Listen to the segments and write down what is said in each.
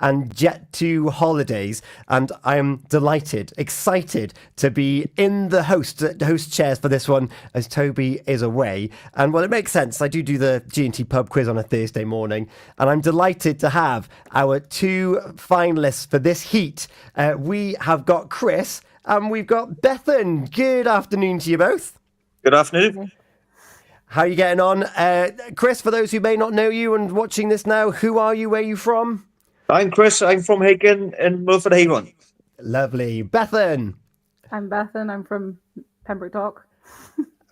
and Jet2 holidays. And I am delighted, excited to be in the host chairs for this one as Toby is away. And well, it makes sense. I do the G&T pub quiz on a Thursday morning, and I'm delighted to have our two finalists for this heat. We have got Chris and we've got Bethan. Good afternoon to you both. Good afternoon. How are you getting on? Chris, for those who may not know you and watching this now, who are you? Where are you from? I'm Chris. I'm from Hagen in Milford Haven. Lovely. Bethan. I'm Bethan. I'm from Pembroke Dock.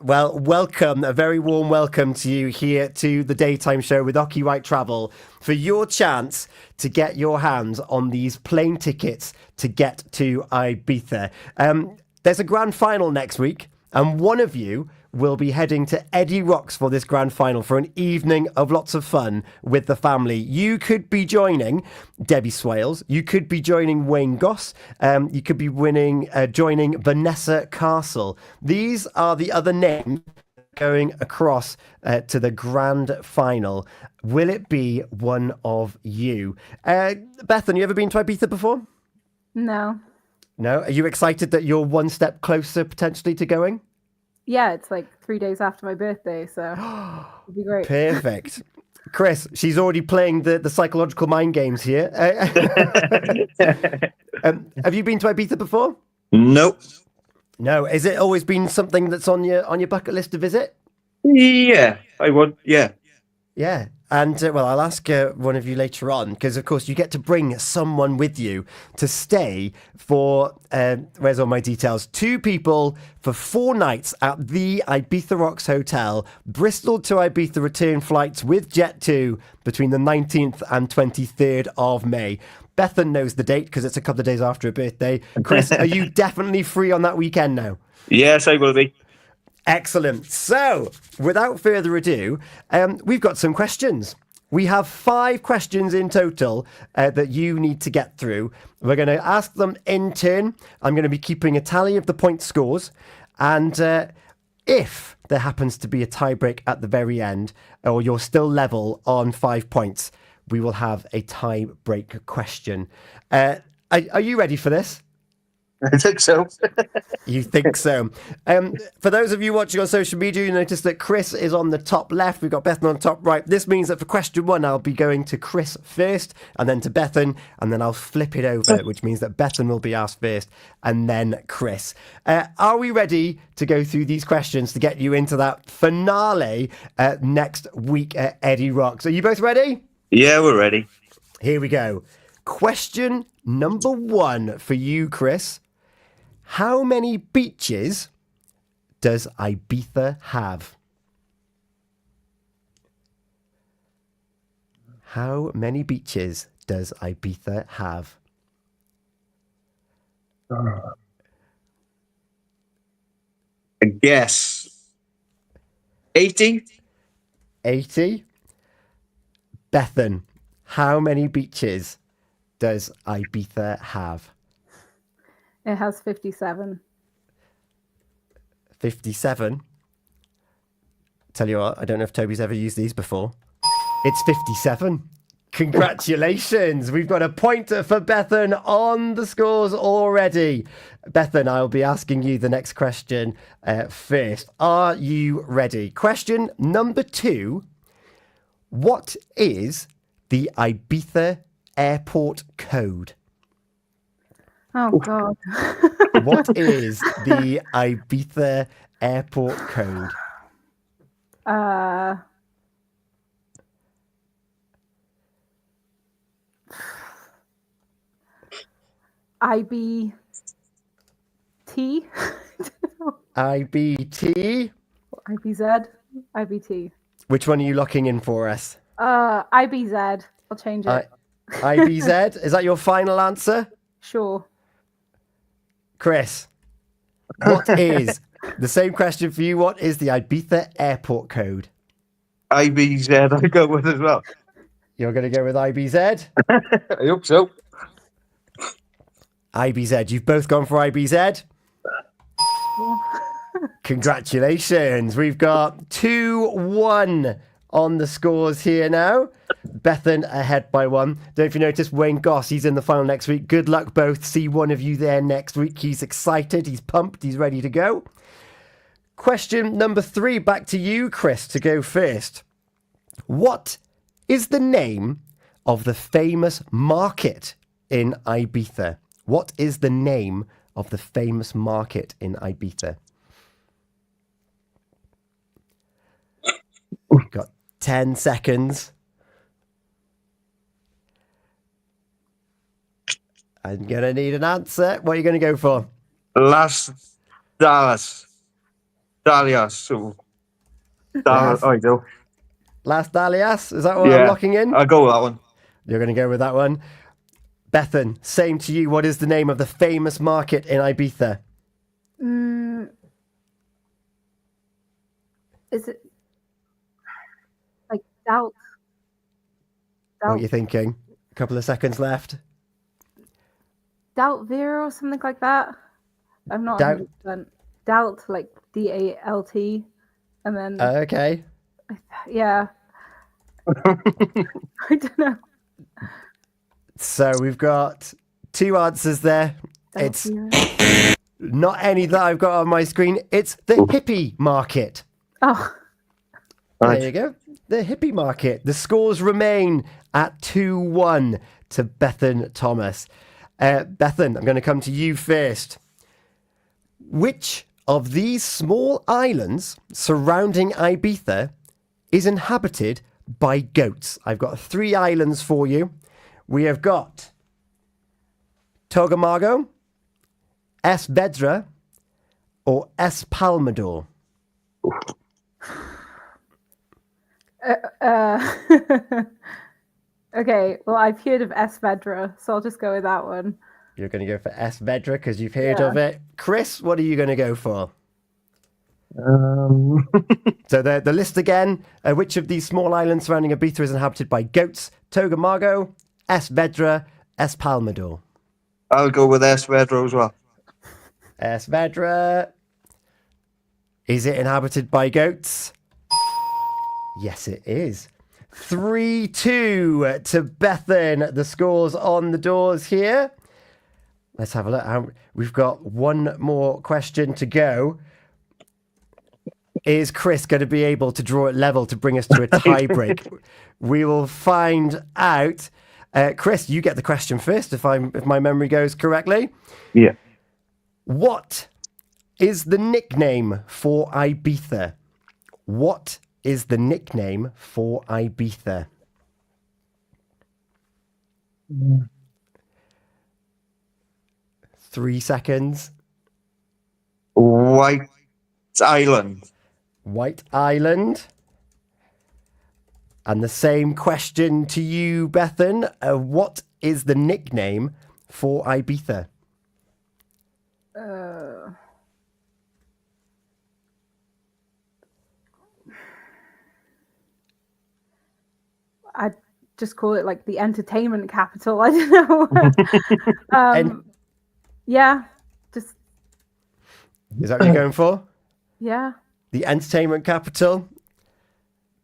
Well, welcome, a very warm welcome to you here to the Daytime Show with Ocky White Travel for your chance to get your hands on these plane tickets to get to Ibiza. There's a grand final next week, and one of you will be heading to Eddie Rocks for this grand final for an evening of lots of fun with the family. You could be joining Debbie Swales. You could be joining Wayne Goss. You could be joining Vanessa Castle. These are the other names going across to the grand final. Will it be one of you? Bethan, you ever been to Ibiza before? No. No? Are you excited that you're one step closer potentially to going? Yeah, it's like 3 days after my birthday, so it'd be great. Perfect. Chris, she's already playing the psychological mind games here. Have you been to Ibiza before? Nope. No. Has it always been something that's on your bucket list to visit? Yeah, I would. Yeah. Yeah. And, well, I'll ask one of you later on, because, of course, you get to bring someone with you to stay for, where's all my details? 2 people for 4 nights at the Ibiza Rocks Hotel, Bristol to Ibiza return flights with Jet2 between the 19th and 23rd of May. Bethan knows the date because it's a couple of days after her birthday. Chris, are you definitely free on that weekend now? Yes, I will be. Excellent. So, without further ado, we've got some questions. We have 5 questions in total that you need to get through. We're going to ask them in turn. I'm going to be keeping a tally of the point scores. And if there happens to be a tiebreak at the very end, or you're still level on 5 points, we will have a tie-break question. Are you ready for this? I think so. You think so? For those of you watching on social media, you notice that Chris is on the top left. We've got Bethan on top right. This means that for question 1, I'll be going to Chris first, and then to Bethan, and then I'll flip it over, which means that Bethan will be asked first, and then Chris. Are we ready to go through these questions to get you into that finale next week at Eddie Rocks? Are you both ready? Yeah, we're ready. Here we go. Question number 1 for you, Chris. How many beaches does Ibiza have? How many beaches does Ibiza have? I guess 80. 80. Bethan, how many beaches does Ibiza have? It has 57. 57. Tell you what, I don't know if Toby's ever used these before. It's 57. Congratulations. We've got a pointer for Bethan on the scores already. Bethan, I'll be asking you the next question first. Are you ready? Question number 2. What is the Ibiza airport code? Oh, God. What is the Ibiza airport code? IBT? IBT? IBZ? IBT. Which one are you locking in for us? IBZ. I'll change it. IBZ? Is that your final answer? Sure. Chris, what is the same question for you? What is the Ibiza airport code? IBZ, I'll go with as well. You're going to go with IBZ? I hope so. IBZ. You've both gone for IBZ? Congratulations. We've got 2-1 on the scores here now. Bethan ahead by 1. Don't know if you noticed, Wayne Goss, he's in the final next week. Good luck both. See one of you there next week. He's excited. He's pumped. He's ready to go. Question number 3, back to you, Chris, to go first. What is the name of the famous market in Ibiza? What is the name of the famous market in Ibiza? We've got 10 seconds. I'm going to need an answer. What are you going to go for? Las Dallas. Dalias. So, Dallas. I do. Las Dalias? Is that what I'm locking in? I'll go with that one. You're going to go with that one. Bethan, same to you. What is the name of the famous market in Ibiza? Is it like Doubt? What are you thinking? A couple of seconds left. Doubt Vera or something like that? I'm not Doubt? 100%. Doubt, like DALT. And then, Okay. yeah. I don't know. So we've got 2 answers there. Doubt It's Vera. not any that I've got on my screen. It's the hippie market. Oh, There you go. The hippie market. The scores remain at 2-1 to Bethan Thomas. Bethan, I'm going to come to you first. Which of these small islands surrounding Ibiza is inhabited by goats? I've got 3 islands for you. We have got Togomago, Es Vedra, or Es Palmador. Okay, well, I've heard of Esvedra, so I'll just go with that one. You're going to go for Es Vedra because you've heard Yeah. of it. Chris, what are you going to go for? Um, So the list again. Which of these small islands surrounding Ibiza is inhabited by goats? Togomago, Es Vedra, Es Palmador. I'll go with Esvedro as well. Es Vedra. Is it inhabited by goats? Yes, it is. 3-2 to Bethan. The scores on the doors here. Let's have a look. We've got one more question to go. Is Chris going to be able to draw it level to bring us to a tie break? We will find out. Chris, you get the question first, if my memory goes correctly. Yeah. What is the nickname for Ibiza? What is the nickname for Ibiza? Mm. 3 seconds. White Island. White Island. And the same question to you, Bethan. What is the nickname for Ibiza? I'd just call it like the entertainment capital. I don't know. Yeah, just, Is that what you're going for? yeah. The entertainment capital?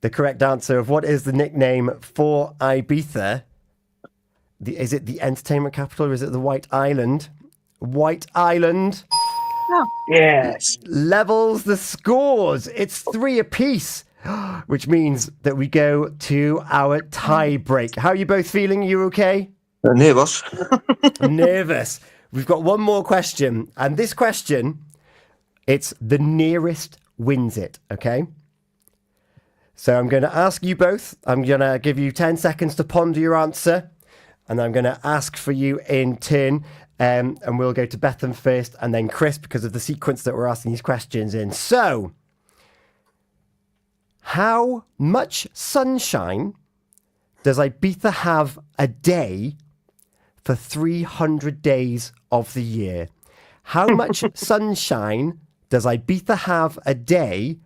The correct answer of what is the nickname for Ibiza? Is it the entertainment capital or is it the White Island? White Island No. Yes. levels the scores. It's 3 apiece, which means that we go to our tie break. How are you both feeling? You okay? Nervous. Nervous. We've got one more question. And this question, it's the nearest wins it, okay? So I'm going to ask you both. I'm going to give you 10 seconds to ponder your answer. And I'm going to ask for you in turn. And we'll go to Bethan first and then Chris because of the sequence that we're asking these questions in. So, how much sunshine does Ibiza have a day for 300 days of the year? How much sunshine does Ibiza have a day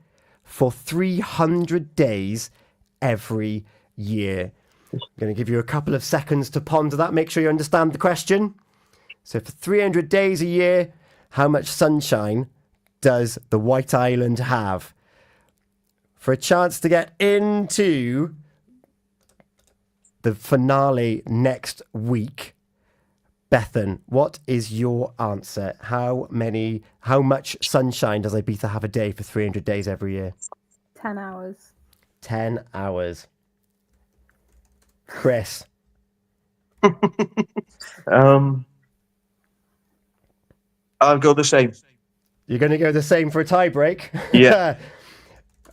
for 300 days every year? I'm going to give you a couple of seconds to ponder that. Make sure you understand the question. So for 300 days a year, how much sunshine does the White Island have? for a chance to get into the finale next week. Bethan, what is your answer? How much sunshine does Ibiza have a day for 300 days every year? 10 hours. 10 hours. Chris. I'll go the same. You're going to go the same for a tie break? Yeah.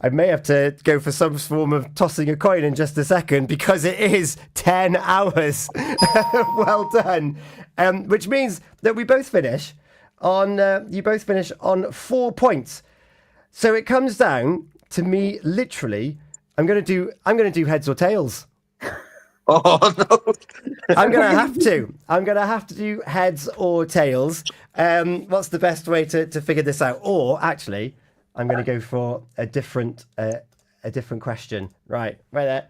I may have to go for some form of tossing a coin in just a second because it is 10 hours. Well done. Which means that we both finish on, you both finish on 4 points. So it comes down to me literally, I'm going to do heads or tails. Oh, no. I'm going to have to do heads or tails. What's the best way to figure this out? Or actually, I'm going to go for a different question. Right there.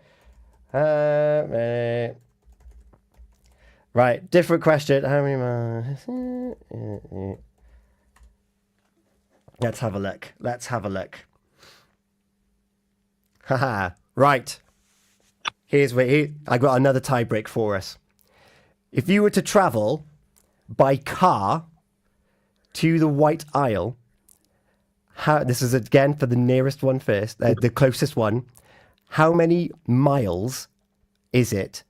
Right, different question. How many miles? Let's have a look. Haha. Right. Here's where I got another tie break for us. If you were to travel by car to the White Isle, this is again for the nearest one first, the closest one. How many miles is it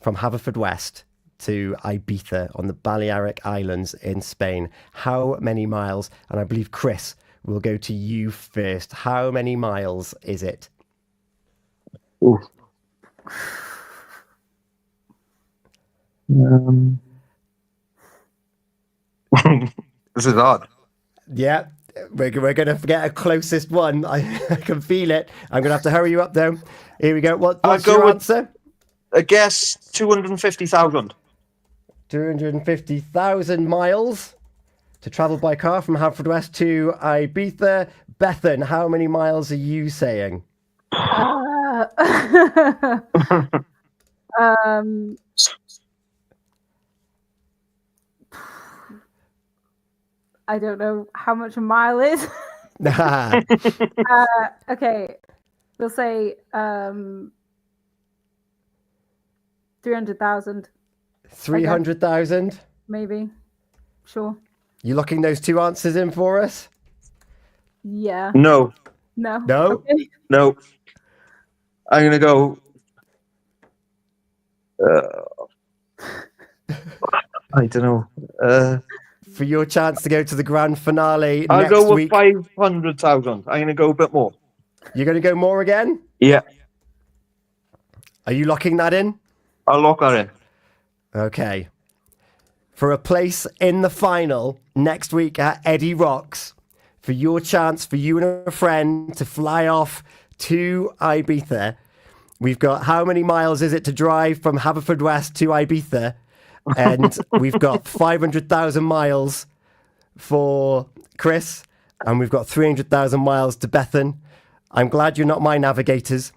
from Haverfordwest to Ibiza on the Balearic Islands in Spain? How many miles? And I believe Chris will go to you first. How many miles is it? Ooh. This is odd. Yeah, we're going to get a closest one. I can feel it. I'm going to have to hurry you up, though. Here we go. What's your answer? I guess 250,000. 250,000 miles to travel by car from Haverfordwest to Ibiza. Bethan, how many miles are you saying? I don't know how much a mile is. Okay, we'll say 300,000. 300,000? Maybe. Sure. You locking those two answers in for us? Yeah. No. No. Okay. No. I'm going to go... I don't know. For your chance to go to the grand finale I'll next go with week. 500,000. I'm going to go a bit more. You're going to go more again? Yeah. Are you locking that in? I'll lock that in. Okay. For a place in the final next week at Eddie Rocks, for your chance, for you and a friend to fly off to Ibiza, we've got how many miles is it to drive from Haverfordwest to Ibiza? And we've got 500,000 miles for Chris, and we've got 300,000 miles to Bethan. I'm glad you're not my navigators,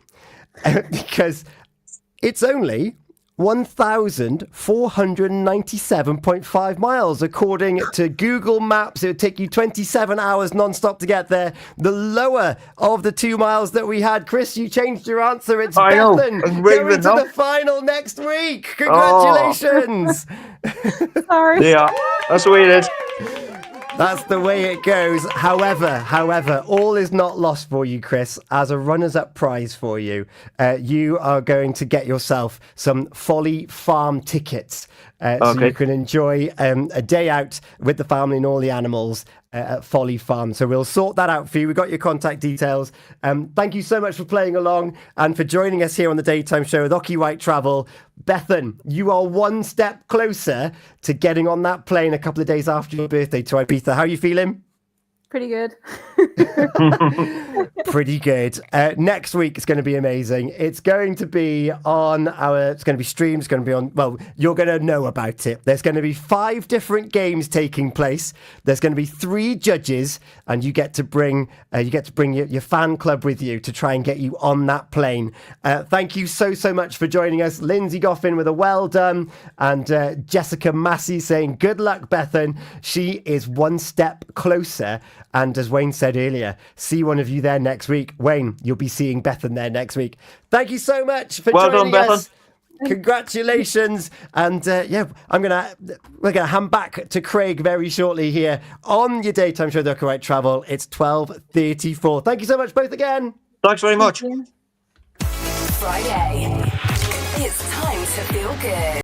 because it's only 1,497.5 miles. According to Google Maps, it would take you 27 hours non-stop to get there. The lower of the 2 miles that we had. Chris, you changed your answer. It's Bethan going to the final next week. Congratulations. Sorry. Yeah, that's the way it is. That's the way it goes. However, all is not lost for you, Chris. As a runners-up prize for you, you are going to get yourself some Folly Farm tickets. So you can enjoy a day out with the family and all the animals at Folly Farm. So we'll sort that out for you. We've got your contact details. Thank you so much for playing along and for joining us here on the Daytime Show with Ocky White Travel. Bethan, you are one step closer to getting on that plane a couple of days after your birthday to Ibiza. How are you feeling? Pretty good. Pretty good. Next week is going to be amazing. It's going to be it's going to be streamed. It's going to be on, well, you're going to know about it. There's going to be 5 different games taking place. There's going to be 3 judges, and you get to bring your fan club with you to try and get you on that plane. Thank you so much for joining us. Lindsay Goffin with a well done, and Jessica Massey saying good luck, Bethan. She is one step closer. And as Wayne said earlier, see one of you there next next week. Wayne, you'll be seeing Bethan there next week. Thank you so much for Well joining done, Bethan. us. Congratulations. And we're gonna hand back to Craig very shortly here on your daytime show, with Ocky White Travel. It's 12:34. Thank you so much, both, again. Thanks very much. Friday. It's time to feel good.